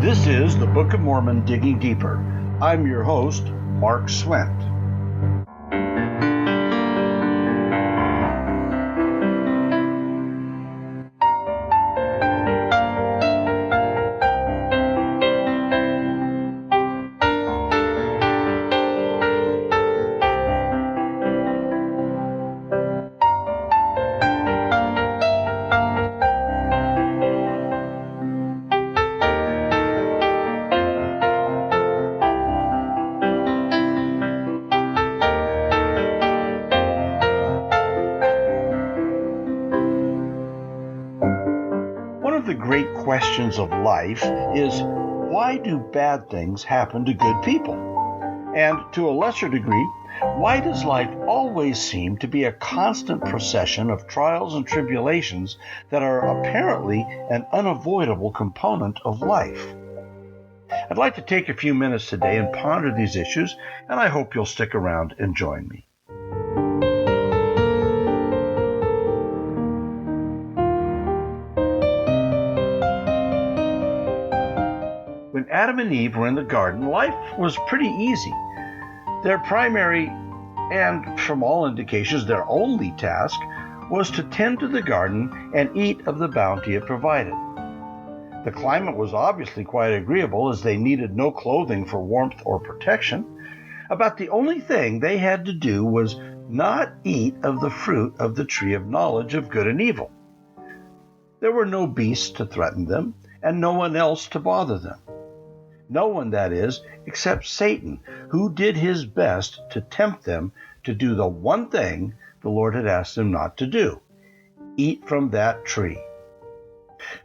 This is the Book of Mormon Digging Deeper. I'm your host, Mark Swent. One of the great questions of life is, why do bad things happen to good people? And to a lesser degree, why does life always seem to be a constant procession of trials and tribulations that are apparently an unavoidable component of life? I'd like to take a few minutes today and ponder these issues, and I hope you'll stick around and join me. When Adam and Eve were in the garden, life was pretty easy. Their primary, and from all indications their only task, was to tend to the garden and eat of the bounty it provided. The climate was obviously quite agreeable, as they needed no clothing for warmth or protection. About the only thing they had to do was not eat of the fruit of the tree of knowledge of good and evil. There were no beasts to threaten them, and no one else to bother them. No one, that is, except Satan, who did his best to tempt them to do the one thing the Lord had asked them not to do: eat from that tree.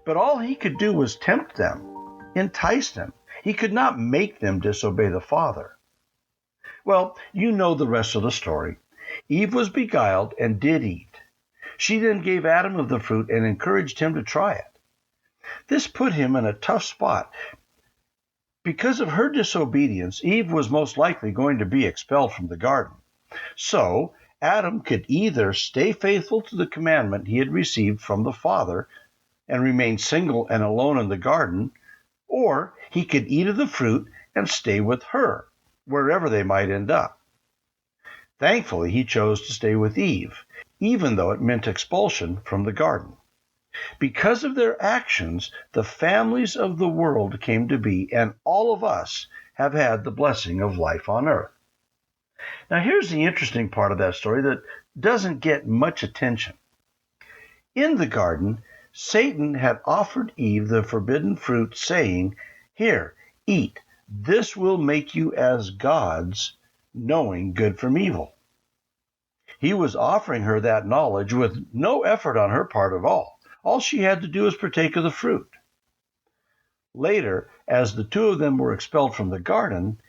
But all he could do was tempt them, entice them. He could not make them disobey the Father. Well, you know the rest of the story. Eve was beguiled and did eat. She then gave Adam of the fruit and encouraged him to try it. This put him in a tough spot. Because of her disobedience, Eve was most likely going to be expelled from the garden. So Adam could either stay faithful to the commandment he had received from the Father and remain single and alone in the garden, or he could eat of the fruit and stay with her, wherever they might end up. Thankfully, he chose to stay with Eve, even though it meant expulsion from the garden. Because of their actions, the families of the world came to be, and all of us have had the blessing of life on earth. Now, here's the interesting part of that story that doesn't get much attention. In the garden, Satan had offered Eve the forbidden fruit, saying, "Here, eat. This will make you as gods, knowing good from evil." He was offering her that knowledge with no effort on her part at all. All she had to do was partake of the fruit. Later, as the two of them were expelled from the garden,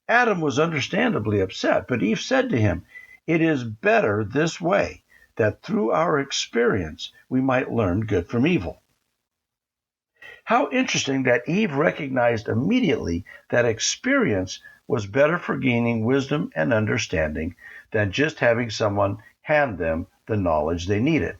Adam was understandably upset, but Eve said to him, "It is better this way, that through our experience we might learn good from evil." How interesting that Eve recognized immediately that experience was better for gaining wisdom and understanding than just having someone hand them the knowledge they needed.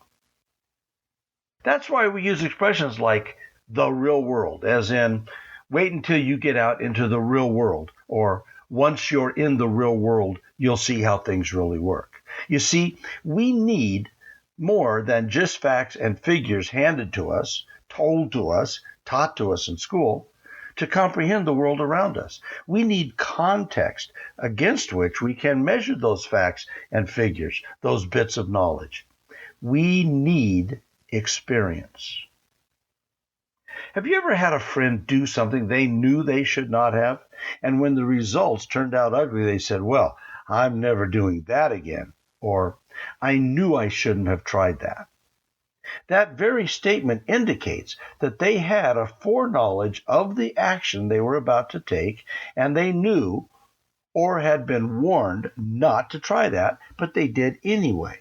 That's why we use expressions like the real world, as in, wait until you get out into the real world, or once you're in the real world, you'll see how things really work. You see, we need more than just facts and figures handed to us, told to us, taught to us in school, to comprehend the world around us. We need context against which we can measure those facts and figures, those bits of knowledge. We need experience. Have you ever had a friend do something they knew they should not have, and when the results turned out ugly, they said, "Well, I'm never doing that again," or "I knew I shouldn't have tried that"? That very statement indicates that they had a foreknowledge of the action they were about to take, and they knew or had been warned not to try that, but they did anyway.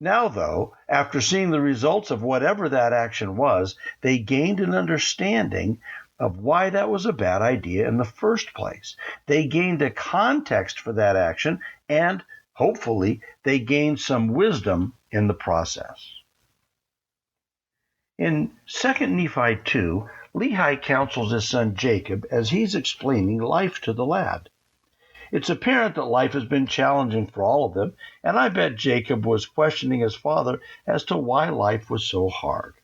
Now, though, after seeing the results of whatever that action was, they gained an understanding of why that was a bad idea in the first place. They gained a context for that action, and hopefully they gained some wisdom in the process. In 2 Nephi 2, Lehi counsels his son Jacob as he's explaining life to the lad. It's apparent that life has been challenging for all of them, and I bet Jacob was questioning his father as to why life was so hard.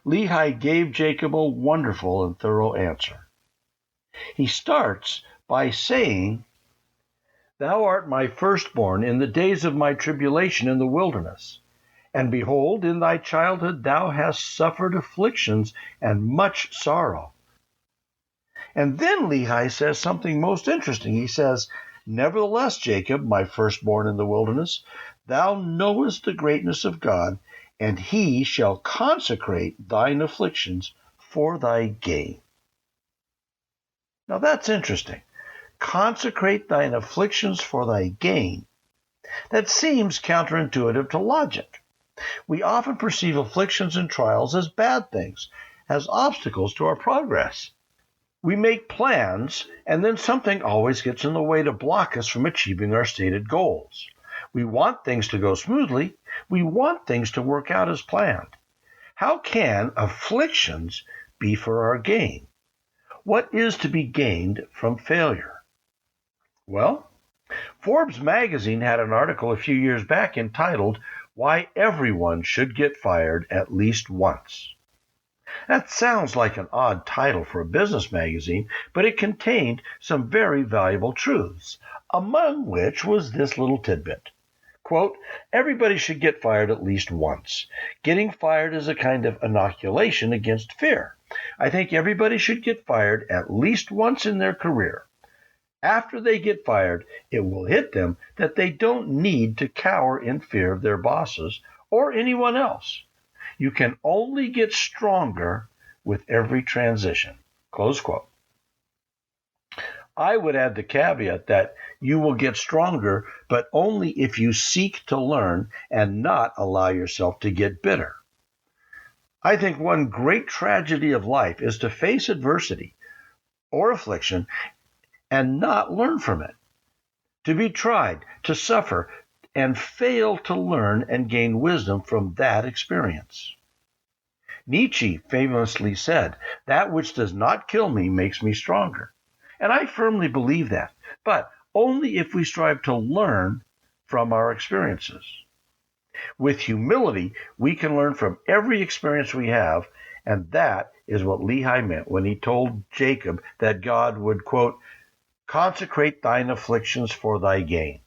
Lehi gave Jacob a wonderful and thorough answer. He starts by saying, "Thou art my firstborn in the days of my tribulation in the wilderness. And behold, in thy childhood thou hast suffered afflictions and much sorrow." And then Lehi says something most interesting. He says, "Nevertheless, Jacob, my firstborn in the wilderness, thou knowest the greatness of God, and he shall consecrate thine afflictions for thy gain." Now that's interesting. Consecrate thine afflictions for thy gain. That seems counterintuitive to logic. We often perceive afflictions and trials as bad things, as obstacles to our progress. We make plans, and then something always gets in the way to block us from achieving our stated goals. We want things to go smoothly. We want things to work out as planned. How can afflictions be for our gain? What is to be gained from failure? Well, Forbes magazine had an article a few years back entitled, "Why Everyone Should Get Fired at Least Once." That sounds like an odd title for a business magazine, but it contained some very valuable truths, among which was this little tidbit. Quote, "Everybody should get fired at least once. Getting fired is a kind of inoculation against fear. I think everybody should get fired at least once in their career. After they get fired, it will hit them that they don't need to cower in fear of their bosses or anyone else. You can only get stronger with every transition." Close quote. I would add the caveat that you will get stronger, but only if you seek to learn and not allow yourself to get bitter. I think one great tragedy of life is to face adversity or affliction and not learn from it. To be tried, to suffer, and fail to learn and gain wisdom from that experience. Nietzsche famously said, "That which does not kill me makes me stronger." And I firmly believe that, but only if we strive to learn from our experiences. With humility, we can learn from every experience we have, and that is what Lehi meant when he told Jacob that God would, quote, "consecrate thine afflictions for thy gain."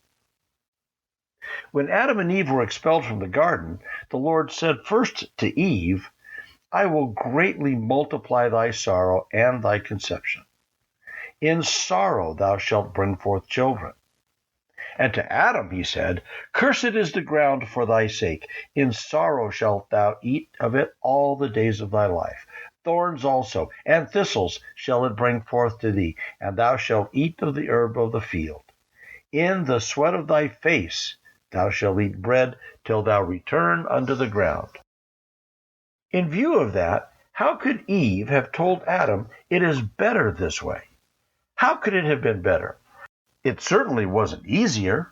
When Adam and Eve were expelled from the garden, the Lord said first to Eve, "I will greatly multiply thy sorrow and thy conception. In sorrow thou shalt bring forth children." And to Adam he said, "Cursed is the ground for thy sake. In sorrow shalt thou eat of it all the days of thy life. Thorns also and thistles shall it bring forth to thee, and thou shalt eat of the herb of the field. In the sweat of thy face thou shalt eat bread till thou return unto the ground." In view of that, how could Eve have told Adam it is better this way? How could it have been better? It certainly wasn't easier.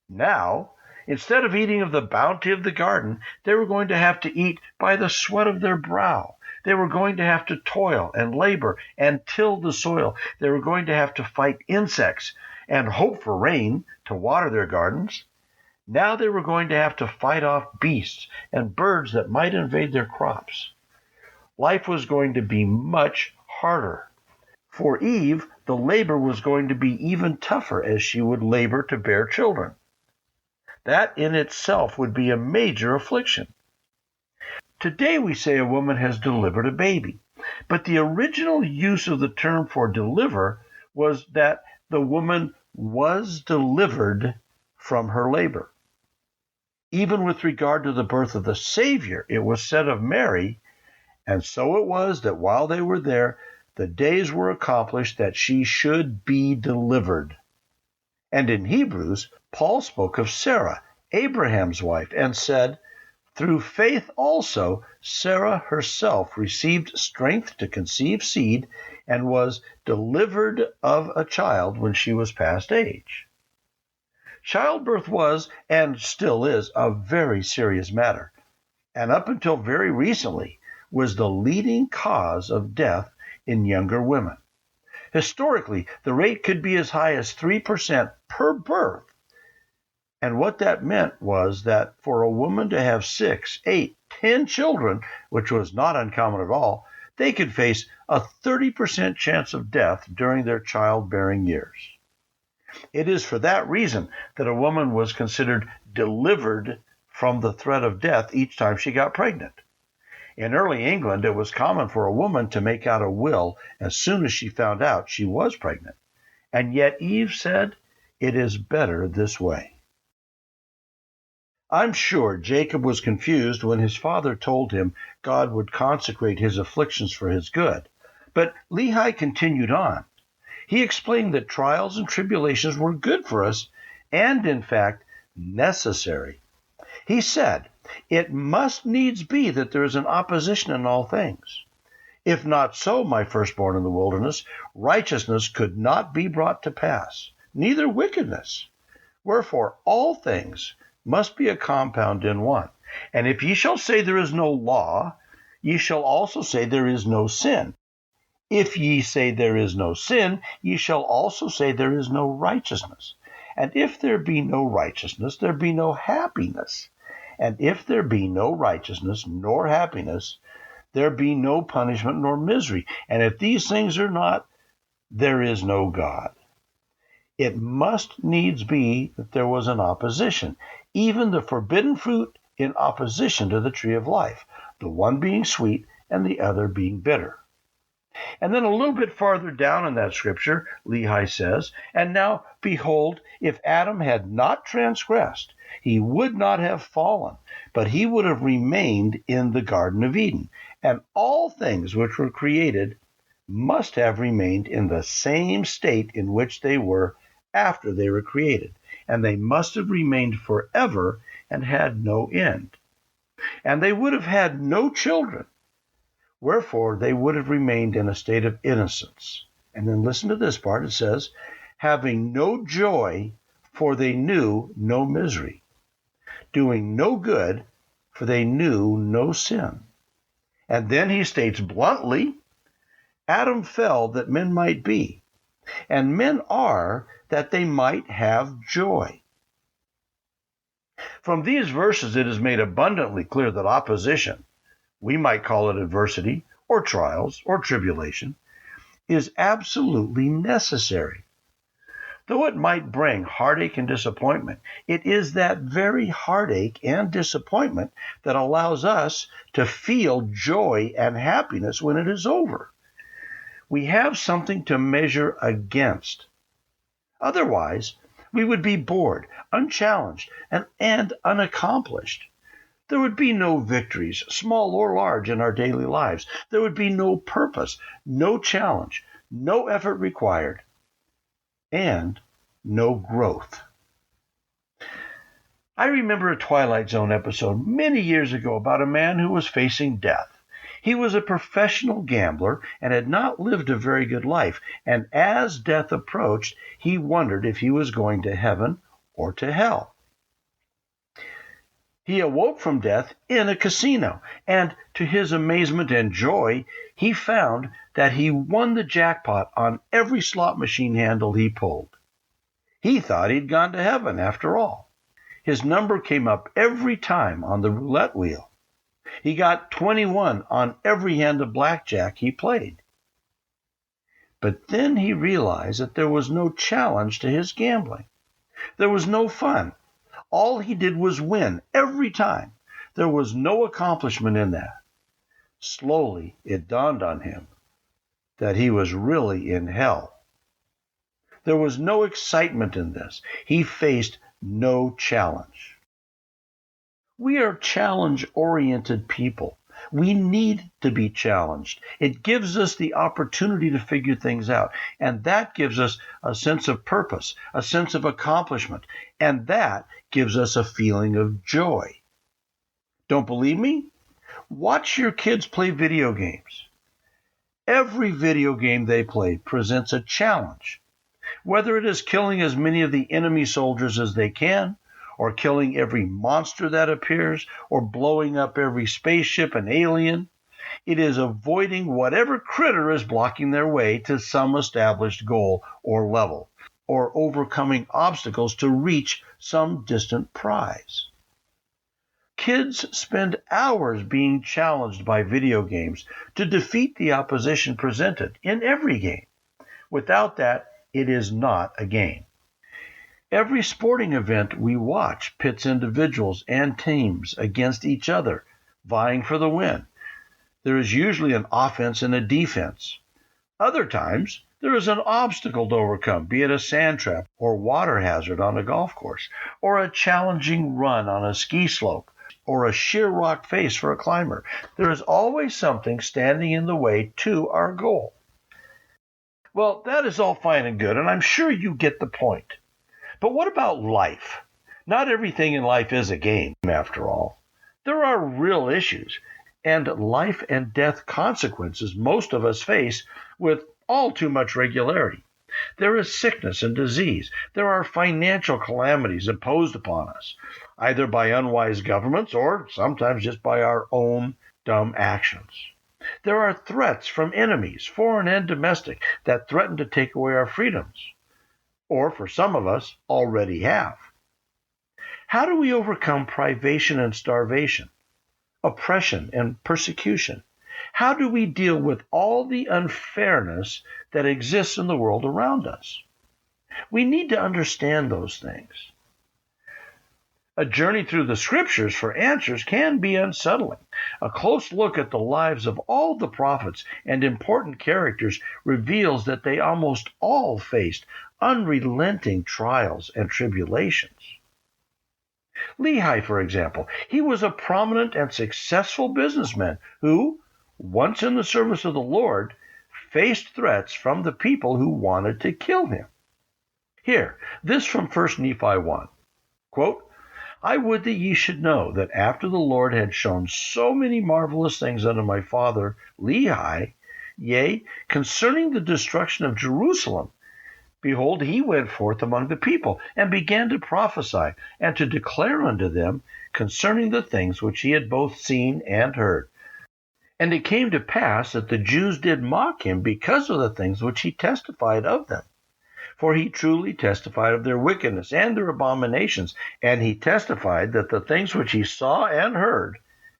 Now, instead of eating of the bounty of the garden, they were going to have to eat by the sweat of their brow. They were going to have to toil and labor and till the soil. They were going to have to fight insects and hope for rain to water their gardens. Now they were going to have to fight off beasts and birds that might invade their crops. Life was going to be much harder. For Eve, the labor was going to be even tougher as she would labor to bear children. That in itself would be a major affliction. Today we say a woman has delivered a baby, but the original use of the term for deliver was that the woman was delivered from her labor. Even with regard to the birth of the Savior, it was said of Mary, "And so it was that while they were there, the days were accomplished that she should be delivered." And in Hebrews, Paul spoke of Sarah, Abraham's wife, and said, "Through faith also Sarah herself received strength to conceive seed and was delivered of a child when she was past age." Childbirth was, and still is, a very serious matter. and up until very recently was the leading cause of death in younger women. Historically, the rate could be as high as 3% per birth. And what that meant was that for a woman to have 6, 8, 10 children, which was not uncommon at all, they could face a 30% chance of death during their childbearing years. It is for that reason that a woman was considered delivered from the threat of death each time she got pregnant. In early England, it was common for a woman to make out a will as soon as she found out she was pregnant. And yet Eve said, "It is better this way." I'm sure Jacob was confused when his father told him God would consecrate his afflictions for his good. But Lehi continued on. He explained that trials and tribulations were good for us and, in fact, necessary. He said, "It must needs be that there is an opposition in all things. If not so, my firstborn in the wilderness, righteousness could not be brought to pass, neither wickedness. Wherefore all things must be a compound in one. And if ye shall say there is no law, ye shall also say there is no sin. If ye say there is no sin, ye shall also say there is no righteousness. And if there be no righteousness, there be no happiness. And if there be no righteousness nor happiness, there be no punishment nor misery. And if these things are not, there is no God." It must needs be that there was an opposition, even the forbidden fruit in opposition to the tree of life, the one being sweet and the other being bitter. And then a little bit farther down in that scripture, Lehi says, "And now, behold, if Adam had not transgressed, he would not have fallen, but he would have remained in the Garden of Eden. And all things which were created must have remained in the same state in which they were after they were created. And they must have remained forever and had no end. And they would have had no children. Wherefore they would have remained in a state of innocence." And then listen to this part. It says, "Having no joy, for they knew no misery. Doing no good, for they knew no sin." And then he states bluntly, "Adam fell that men might be, and men are that they might have joy." From these verses, it is made abundantly clear that opposition, we might call it adversity, or trials, or tribulation, is absolutely necessary. Though it might bring heartache and disappointment, it is that very heartache and disappointment that allows us to feel joy and happiness when it is over. We have something to measure against. Otherwise, we would be bored, unchallenged, and unaccomplished. There would be no victories, small or large, in our daily lives. There would be no purpose, no challenge, no effort required, and no growth. I remember a Twilight Zone episode many years ago about a man who was facing death. He was a professional gambler and had not lived a very good life, and as death approached, he wondered if he was going to heaven or to hell. He awoke from death in a casino, and to his amazement and joy, he found that he won the jackpot on every slot machine handle he pulled. He thought he'd gone to heaven after all. His number came up every time on the roulette wheel. He got 21 on every hand of blackjack he played. But then he realized that there was no challenge to his gambling. There was no fun. All he did was win every time. There was no accomplishment in that. Slowly, it dawned on him that he was really in hell. There was no excitement in this. He faced no challenge. We are challenge-oriented people. We need to be challenged. It gives us the opportunity to figure things out, and that gives us a sense of purpose, a sense of accomplishment, and that gives us a feeling of joy. Don't believe me? Watch your kids play video games. Every video game they play presents a challenge, whether it is killing as many of the enemy soldiers as they can, or killing every monster that appears, or blowing up every spaceship and alien. It is avoiding whatever critter is blocking their way to some established goal or level, or overcoming obstacles to reach some distant prize. Kids spend hours being challenged by video games to defeat the opposition presented in every game. Without that, it is not a game. Every sporting event we watch pits individuals and teams against each other, vying for the win. There is usually an offense and a defense. Other times, there is an obstacle to overcome, be it a sand trap or water hazard on a golf course, or a challenging run on a ski slope, or a sheer rock face for a climber. There is always something standing in the way to our goal. Well, that is all fine and good, and I'm sure you get the point. But what about life? Not everything in life is a game, after all. There are real issues and life and death consequences most of us face with all too much regularity. There is sickness and disease. There are financial calamities imposed upon us, either by unwise governments or sometimes just by our own dumb actions. There are threats from enemies, foreign and domestic, that threaten to take away our freedoms, or for some of us, already have. How do we overcome privation and starvation, oppression and persecution? How do we deal with all the unfairness that exists in the world around us? We need to understand those things. A journey through the scriptures for answers can be unsettling. A close look at the lives of all the prophets and important characters reveals that they almost all faced unrelenting trials and tribulations. Lehi, for example, he was a prominent and successful businessman who, once in the service of the Lord, faced threats from the people who wanted to kill him. Here, this from 1 Nephi 1. Quote, I would that ye should know that after the Lord had shown so many marvelous things unto my father Lehi, yea, concerning the destruction of Jerusalem, behold, he went forth among the people, and began to prophesy, and to declare unto them concerning the things which he had both seen and heard. And it came to pass that the Jews did mock him because of the things which he testified of them. For he truly testified of their wickedness and their abominations, and he testified that the things which he saw and heard,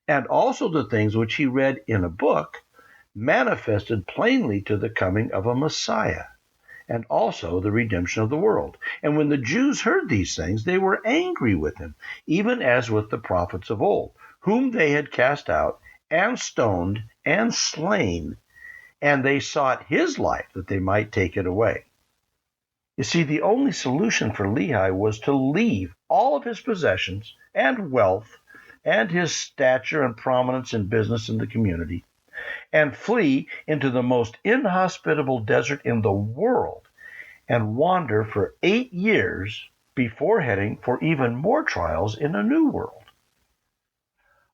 and also the things which he read in a book, manifested plainly to the coming of a Messiah, and also the redemption of the world. And when the Jews heard these things, they were angry with him, even as with the prophets of old, whom they had cast out, and stoned, and slain, and they sought his life that they might take it away. You see, the only solution for Lehi was to leave all of his possessions and wealth and his stature and prominence in business in the community, and flee into the most inhospitable desert in the world and wander for 8 years before heading for even more trials in a new world.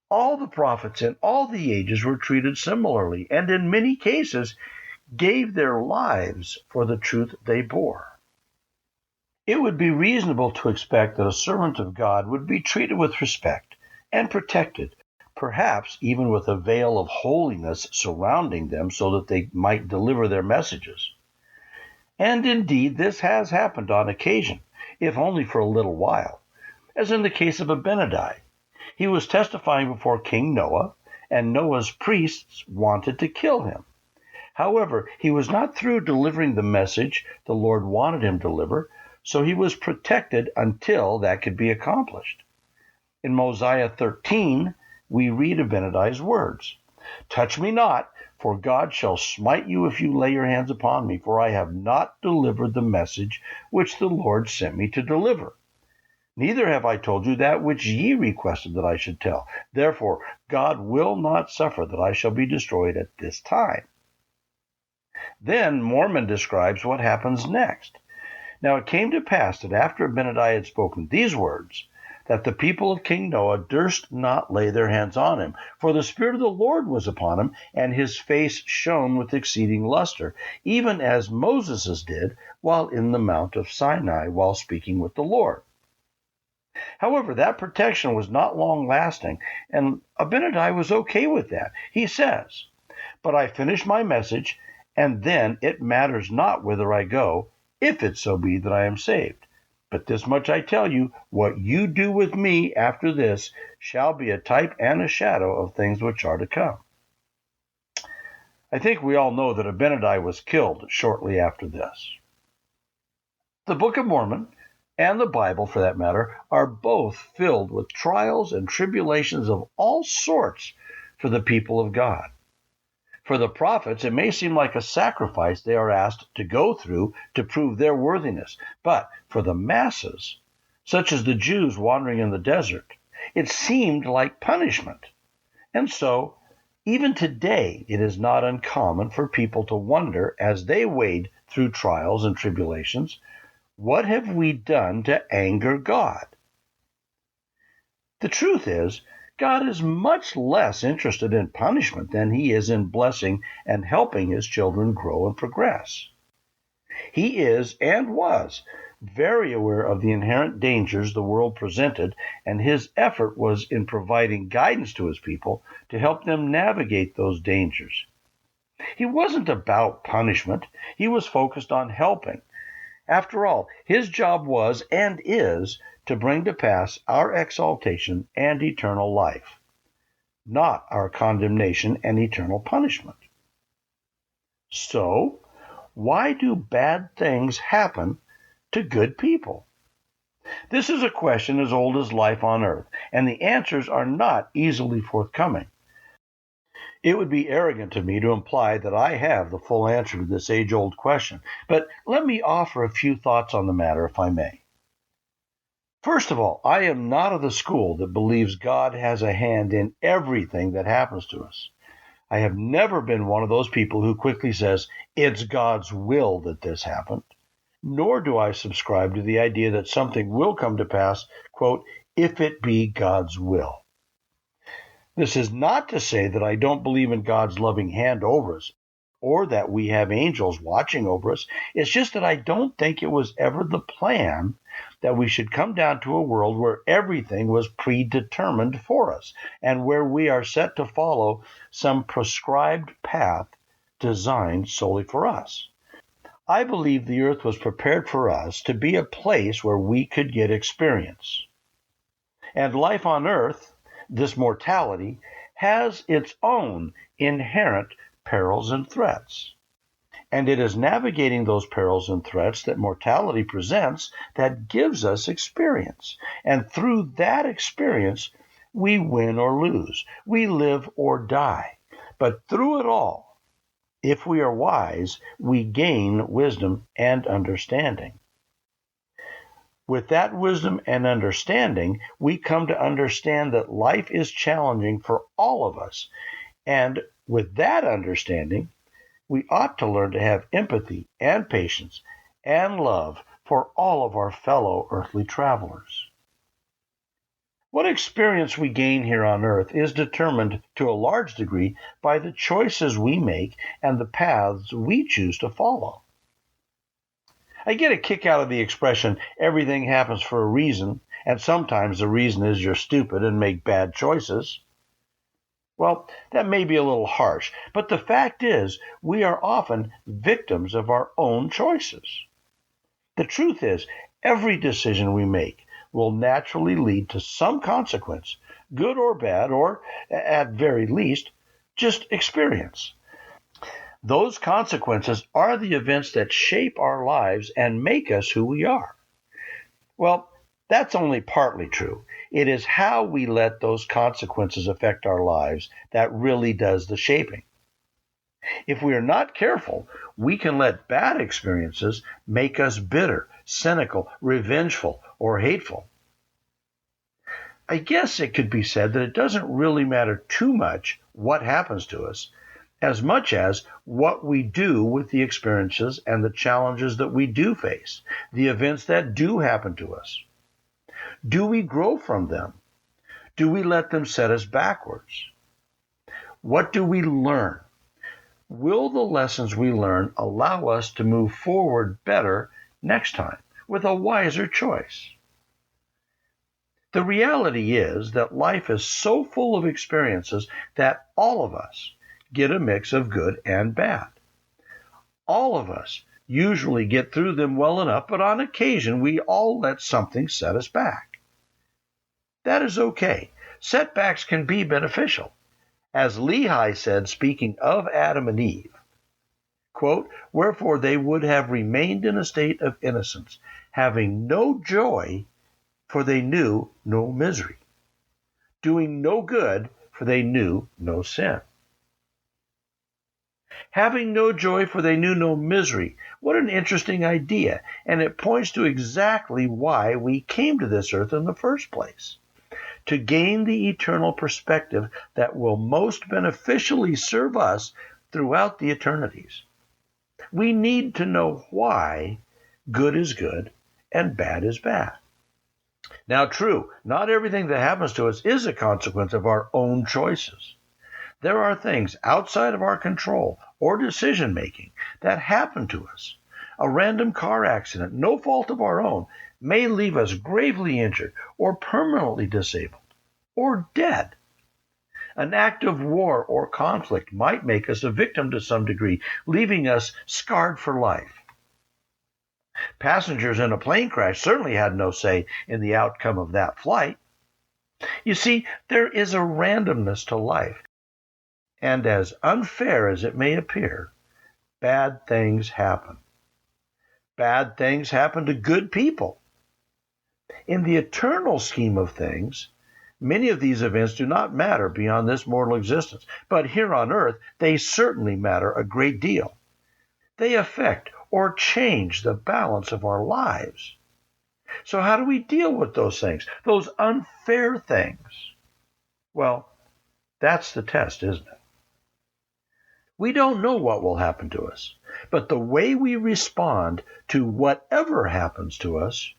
All the prophets in all the ages were treated similarly, and in many cases gave their lives for the truth they bore. It would be reasonable to expect that a servant of God would be treated with respect and protected, perhaps even with a veil of holiness surrounding them so that they might deliver their messages. And indeed, this has happened on occasion, if only for a little while, as in the case of Abinadi. He was testifying before King Noah, and Noah's priests wanted to kill him. However, he was not through delivering the message the Lord wanted him to deliver, so he was protected until that could be accomplished. In Mosiah 13, we read Abinadi's words, Touch me not, for God shall smite you if you lay your hands upon me, for I have not delivered the message which the Lord sent me to deliver. Neither have I told you that which ye requested that I should tell. Therefore, God will not suffer that I shall be destroyed at this time. Then Mormon describes what happens next. Now it came to pass that after Abinadi had spoken these words, that the people of King Noah durst not lay their hands on him, for the Spirit of the Lord was upon him, and his face shone with exceeding luster, even as Moses' did while in the Mount of Sinai, while speaking with the Lord. However, that protection was not long-lasting, and Abinadi was okay with that. He says, "But I finish my message, and then it matters not whither I go, if it so be that I am saved. But this much I tell you, what you do with me after this shall be a type and a shadow of things which are to come." I think we all know that Abinadi was killed shortly after this. The Book of Mormon, and the Bible for that matter, are both filled with trials and tribulations of all sorts for the people of God. For the prophets, it may seem like a sacrifice they are asked to go through to prove their worthiness. But for the masses, such as the Jews wandering in the desert, it seemed like punishment. And so, even today, it is not uncommon for people to wonder as they wade through trials and tribulations, what have we done to anger God? The truth is, God is much less interested in punishment than he is in blessing and helping his children grow and progress. He is and was very aware of the inherent dangers the world presented, and his effort was in providing guidance to his people to help them navigate those dangers. He wasn't about punishment. He was focused on helping. After all, his job was and is to bring to pass our exaltation and eternal life, not our condemnation and eternal punishment. So, why do bad things happen to good people? This is a question as old as life on earth, and the answers are not easily forthcoming. It would be arrogant of me to imply that I have the full answer to this age-old question, but let me offer a few thoughts on the matter, if I may. First of all, I am not of the school that believes God has a hand in everything that happens to us. I have never been one of those people who quickly says, "It's God's will that this happened." Nor do I subscribe to the idea that something will come to pass, quote, "if it be God's will." This is not to say that I don't believe in God's loving hand over us, or that we have angels watching over us. It's just that I don't think it was ever the plan that we should come down to a world where everything was predetermined for us, and where we are set to follow some prescribed path designed solely for us. I believe the earth was prepared for us to be a place where we could get experience. And life on earth, this mortality, has its own inherent perils and threats. And it is navigating those perils and threats that mortality presents that gives us experience. And through that experience, we win or lose. We live or die. But through it all, if we are wise, we gain wisdom and understanding. With that wisdom and understanding, we come to understand that life is challenging for all of us. And with that understanding, we ought to learn to have empathy and patience and love for all of our fellow earthly travelers. What experience we gain here on earth is determined to a large degree by the choices we make and the paths we choose to follow. I get a kick out of the expression, "everything happens for a reason," and sometimes the reason is you're stupid and make bad choices. Well, that may be a little harsh, but the fact is, we are often victims of our own choices. The truth is, every decision we make will naturally lead to some consequence, good or bad, or, at very least, just experience. Those consequences are the events that shape our lives and make us who we are. Well, that's only partly true. It is how we let those consequences affect our lives that really does the shaping. If we are not careful, we can let bad experiences make us bitter, cynical, revengeful, or hateful. I guess it could be said that it doesn't really matter too much what happens to us, as much as what we do with the experiences and the challenges that we do face, the events that do happen to us. Do we grow from them? Do we let them set us backwards? What do we learn? Will the lessons we learn allow us to move forward better next time with a wiser choice? The reality is that life is so full of experiences that all of us get a mix of good and bad. All of us usually get through them well enough, but on occasion we all let something set us back. That is okay. Setbacks can be beneficial. As Lehi said, speaking of Adam and Eve, quote, "Wherefore they would have remained in a state of innocence, having no joy, for they knew no misery, doing no good, for they knew no sin." Having no joy, for they knew no misery. What an interesting idea, and it points to exactly why we came to this earth in the first place. To gain the eternal perspective that will most beneficially serve us throughout the eternities. We need to know why good is good and bad is bad. Now, true, not everything that happens to us is a consequence of our own choices. There are things outside of our control or decision making that happen to us. A random car accident, no fault of our own, may leave us gravely injured or permanently disabled or dead. An act of war or conflict might make us a victim to some degree, leaving us scarred for life. Passengers in a plane crash certainly had no say in the outcome of that flight. You see, there is a randomness to life, and as unfair as it may appear, bad things happen. Bad things happen to good people. In the eternal scheme of things, many of these events do not matter beyond this mortal existence, but here on earth, they certainly matter a great deal. They affect or change the balance of our lives. So how do we deal with those things, those unfair things? Well, that's the test, isn't it? We don't know what will happen to us, but the way we respond to whatever happens to us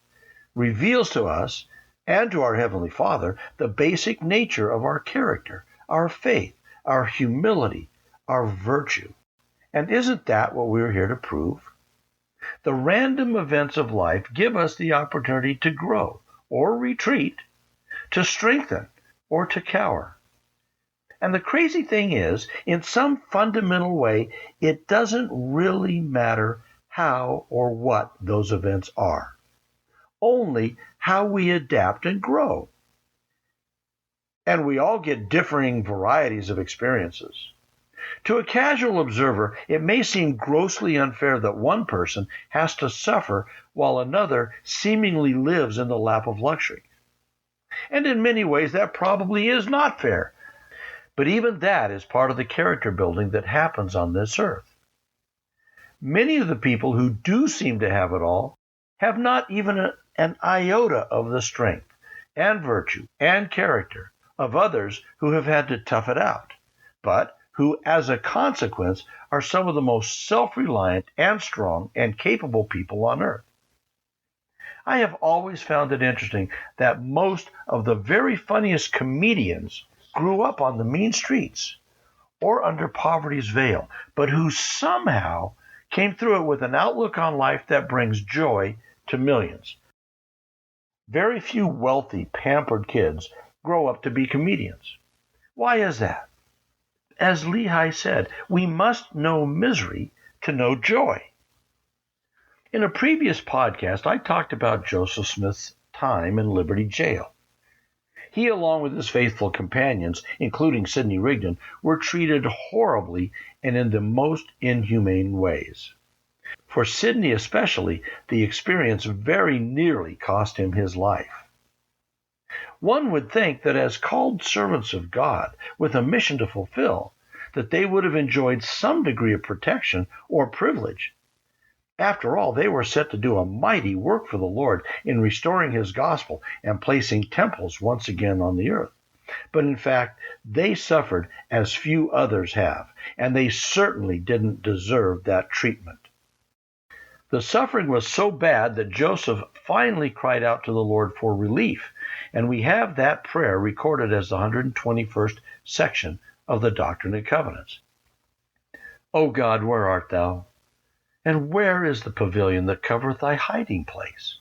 reveals to us and to our Heavenly Father the basic nature of our character, our faith, our humility, our virtue. And isn't that what we're here to prove? The random events of life give us the opportunity to grow or retreat, to strengthen or to cower. And the crazy thing is, in some fundamental way, it doesn't really matter how or what those events are, only how we adapt and grow. And we all get differing varieties of experiences. To a casual observer, it may seem grossly unfair that one person has to suffer while another seemingly lives in the lap of luxury. And in many ways, that probably is not fair. But even that is part of the character building that happens on this earth. Many of the people who do seem to have it all have not even an iota of the strength and virtue and character of others who have had to tough it out, but who, as a consequence, are some of the most self-reliant and strong and capable people on earth. I have always found it interesting that most of the very funniest comedians grew up on the mean streets or under poverty's veil, but who somehow came through it with an outlook on life that brings joy to millions. Very few wealthy, pampered kids grow up to be comedians. Why is that? As Lehi said, we must know misery to know joy. In a previous podcast, I talked about Joseph Smith's time in Liberty Jail. He, along with his faithful companions, including Sidney Rigdon, were treated horribly and in the most inhumane ways. For Sidney especially, the experience very nearly cost him his life. One would think that as called servants of God, with a mission to fulfill, that they would have enjoyed some degree of protection or privilege. After all, they were set to do a mighty work for the Lord in restoring his gospel and placing temples once again on the earth. But in fact, they suffered as few others have, and they certainly didn't deserve that treatment. The suffering was so bad that Joseph finally cried out to the Lord for relief, and we have that prayer recorded as the 121st section of the Doctrine and Covenants. O God, where art thou? And where is the pavilion that covereth thy hiding place?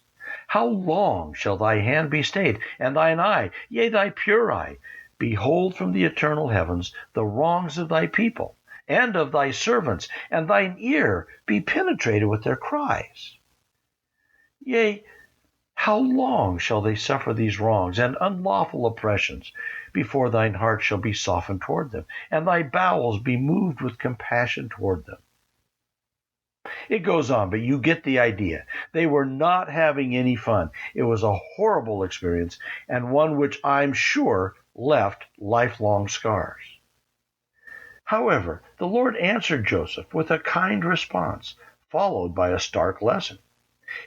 How long shall thy hand be stayed, and thine eye, yea, thy pure eye, behold from the eternal heavens the wrongs of thy people, and of thy servants, and thine ear be penetrated with their cries? Yea, how long shall they suffer these wrongs and unlawful oppressions, before thine heart shall be softened toward them, and thy bowels be moved with compassion toward them? It goes on, but you get the idea. They were not having any fun. It was a horrible experience, and one which I'm sure left lifelong scars. However, the Lord answered Joseph with a kind response, followed by a stark lesson.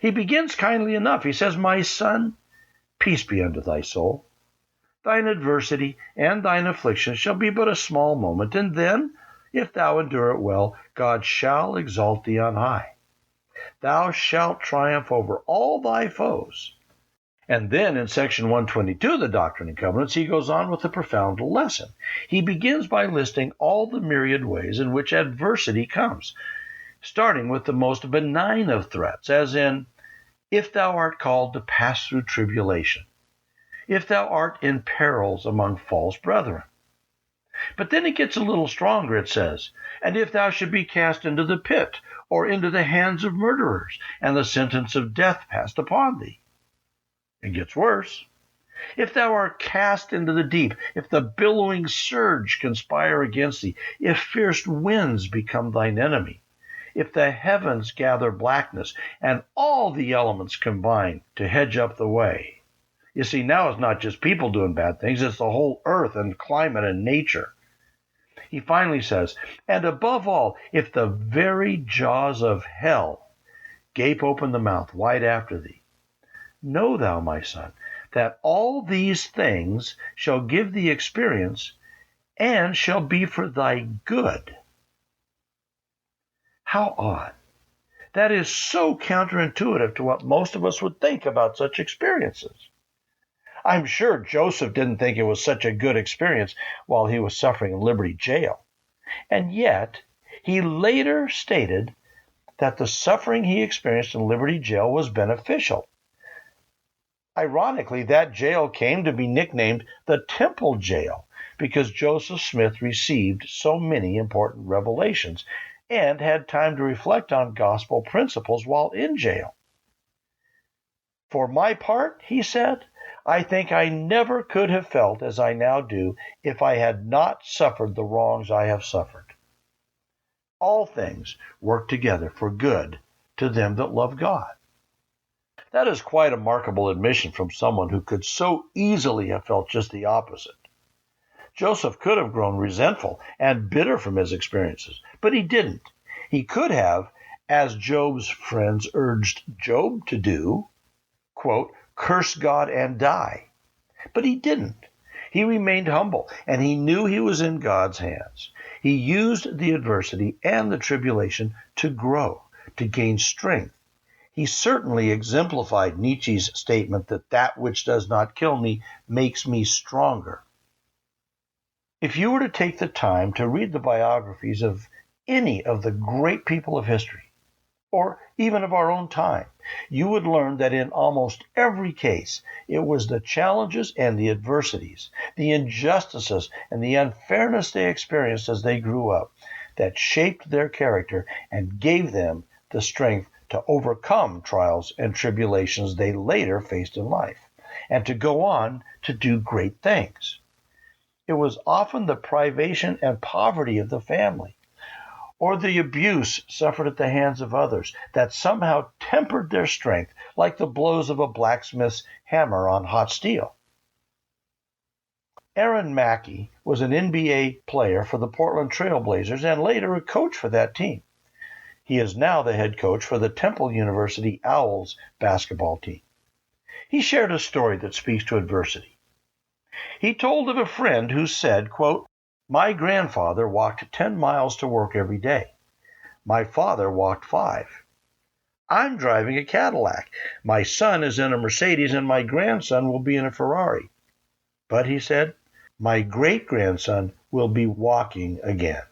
He begins kindly enough. He says, My son, peace be unto thy soul. Thine adversity and thine affliction shall be but a small moment, and then, if thou endure it well, God shall exalt thee on high. Thou shalt triumph over all thy foes. And then in section 122 of the Doctrine and Covenants, he goes on with a profound lesson. He begins by listing all the myriad ways in which adversity comes, starting with the most benign of threats, as in, if thou art called to pass through tribulation, if thou art in perils among false brethren. But then it gets a little stronger, it says, and if thou should be cast into the pit, or into the hands of murderers, and the sentence of death passed upon thee. It gets worse. If thou art cast into the deep, if the billowing surge conspire against thee, if fierce winds become thine enemy, if the heavens gather blackness, and all the elements combine to hedge up the way. You see, now it's not just people doing bad things, it's the whole earth and climate and nature. He finally says, and above all, if the very jaws of hell gape open the mouth wide after thee, know thou, my son, that all these things shall give thee experience and shall be for thy good. How odd. That is so counterintuitive to what most of us would think about such experiences. I'm sure Joseph didn't think it was such a good experience while he was suffering in Liberty Jail. And yet, he later stated that the suffering he experienced in Liberty Jail was beneficial. Ironically, that jail came to be nicknamed the Temple Jail because Joseph Smith received so many important revelations and had time to reflect on gospel principles while in jail. For my part, he said, I think I never could have felt as I now do if I had not suffered the wrongs I have suffered. All things work together for good to them that love God. That is quite a remarkable admission from someone who could so easily have felt just the opposite. Joseph could have grown resentful and bitter from his experiences, but he didn't. He could have, as Job's friends urged Job to do, quote, curse God and die. But he didn't. He remained humble, and he knew he was in God's hands. He used the adversity and the tribulation to grow, to gain strength. He certainly exemplified Nietzsche's statement that which does not kill me makes me stronger. If you were to take the time to read the biographies of any of the great people of history, or even of our own time, you would learn that in almost every case, it was the challenges and the adversities, the injustices and the unfairness they experienced as they grew up that shaped their character and gave them the strength to overcome trials and tribulations they later faced in life, and to go on to do great things. It was often the privation and poverty of the family, or the abuse suffered at the hands of others that somehow tempered their strength, like the blows of a blacksmith's hammer on hot steel. Aaron Mackey was an NBA player for the Portland Trail Blazers and later a coach for that team. He is now the head coach for the Temple University Owls basketball team. He shared a story that speaks to adversity. He told of a friend who said, quote, my grandfather walked 10 miles to work every day. My father walked 5. I'm driving a Cadillac. My son is in a Mercedes and my grandson will be in a Ferrari. But, he said, my great-grandson will be walking again.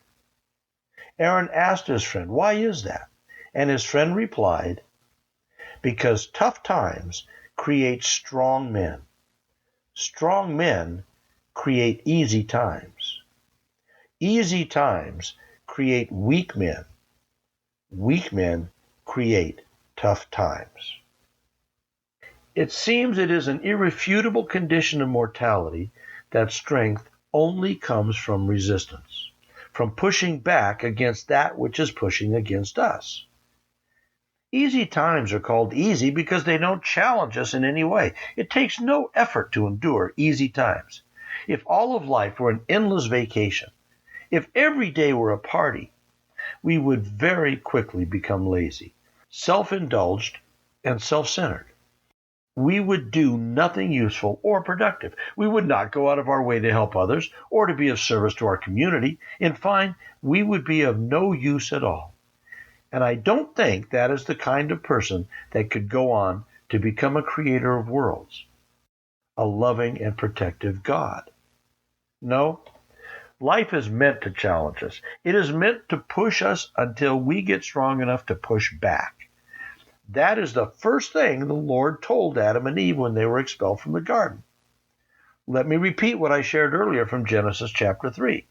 Aaron asked his friend, why is that? And his friend replied, because tough times create strong men. Strong men create easy times. Easy times create weak men. Weak men create tough times. It seems it is an irrefutable condition of mortality that strength only comes from resistance, from pushing back against that which is pushing against us. Easy times are called easy because they don't challenge us in any way. It takes no effort to endure easy times. If all of life were an endless vacation, if every day were a party, we would very quickly become lazy, self-indulged, and self-centered. We would do nothing useful or productive. We would not go out of our way to help others or to be of service to our community. In fine, we would be of no use at all. And I don't think that is the kind of person that could go on to become a creator of worlds, a loving and protective God. No, life is meant to challenge us. It is meant to push us until we get strong enough to push back. That is the first thing the Lord told Adam and Eve when they were expelled from the garden. Let me repeat what I shared earlier from Genesis chapter 3.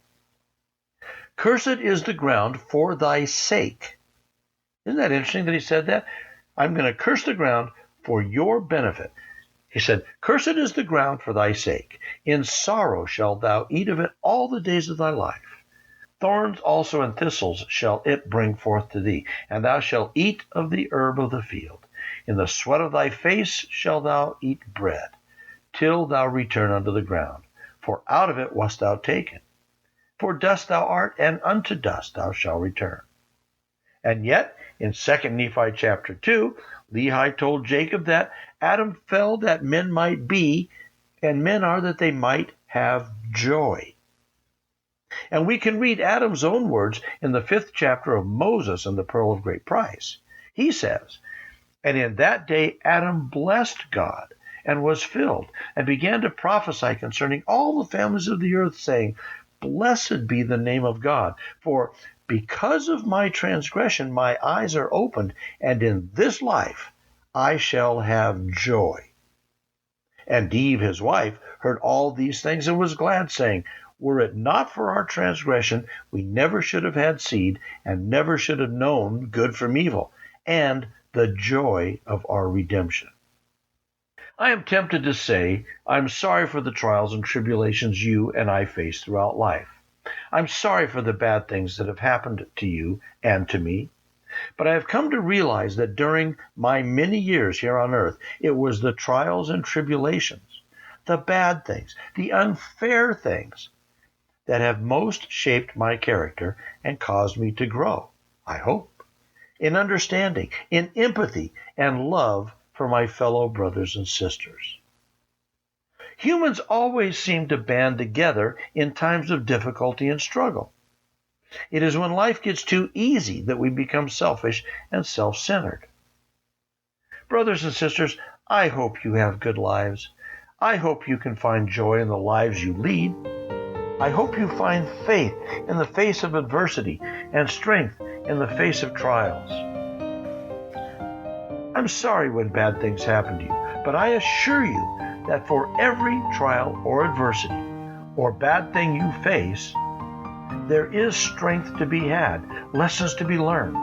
Cursed is the ground for thy sake. Isn't that interesting that he said that? I'm going to curse the ground for your benefit. He said, Cursed is the ground for thy sake. In sorrow shalt thou eat of it all the days of thy life. Thorns also and thistles shall it bring forth to thee, and thou shalt eat of the herb of the field. In the sweat of thy face shalt thou eat bread, till thou return unto the ground. For out of it wast thou taken. For dust thou art, and unto dust thou shalt return. And yet, in 2 Nephi chapter 2, Lehi told Jacob that Adam fell that men might be, and men are that they might have joy. And we can read Adam's own words in the 5th chapter of Moses and the Pearl of Great Price. He says, And in that day Adam blessed God, and was filled, and began to prophesy concerning all the families of the earth, saying, Blessed be the name of God, for because of my transgression my eyes are opened, and in this life I shall have joy. And Eve his wife heard all these things and was glad, saying, Were it not for our transgression, we never should have had seed, and never should have known good from evil, and the joy of our redemption. I am tempted to say, I'm sorry for the trials and tribulations you and I face throughout life. I'm sorry for the bad things that have happened to you and to me. But I have come to realize that during my many years here on earth, it was the trials and tribulations, the bad things, the unfair things, that have most shaped my character and caused me to grow, I hope, in understanding, in empathy, and love for my fellow brothers and sisters. Humans always seem to band together in times of difficulty and struggle. It is when life gets too easy that we become selfish and self-centered. Brothers and sisters, I hope you have good lives. I hope you can find joy in the lives you lead. I hope you find faith in the face of adversity and strength in the face of trials. I'm sorry when bad things happen to you, but I assure you that for every trial or adversity or bad thing you face, there is strength to be had, lessons to be learned,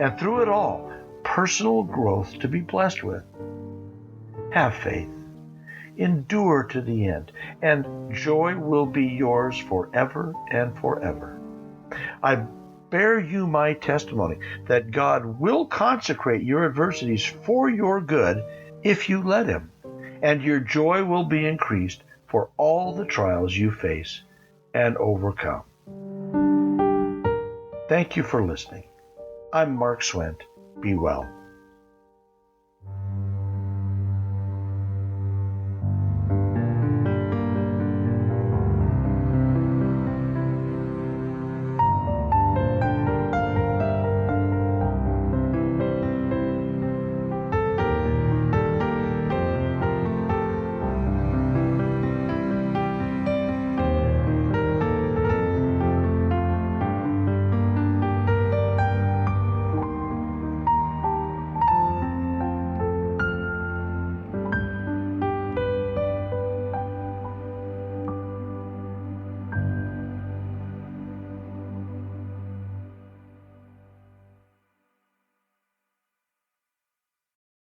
and through it all, personal growth to be blessed with. Have faith. Endure to the end, and joy will be yours forever and forever. I bear you my testimony that God will consecrate your adversities for your good if you let Him, and your joy will be increased for all the trials you face and overcome. Thank you for listening. I'm Mark Swent. Be well.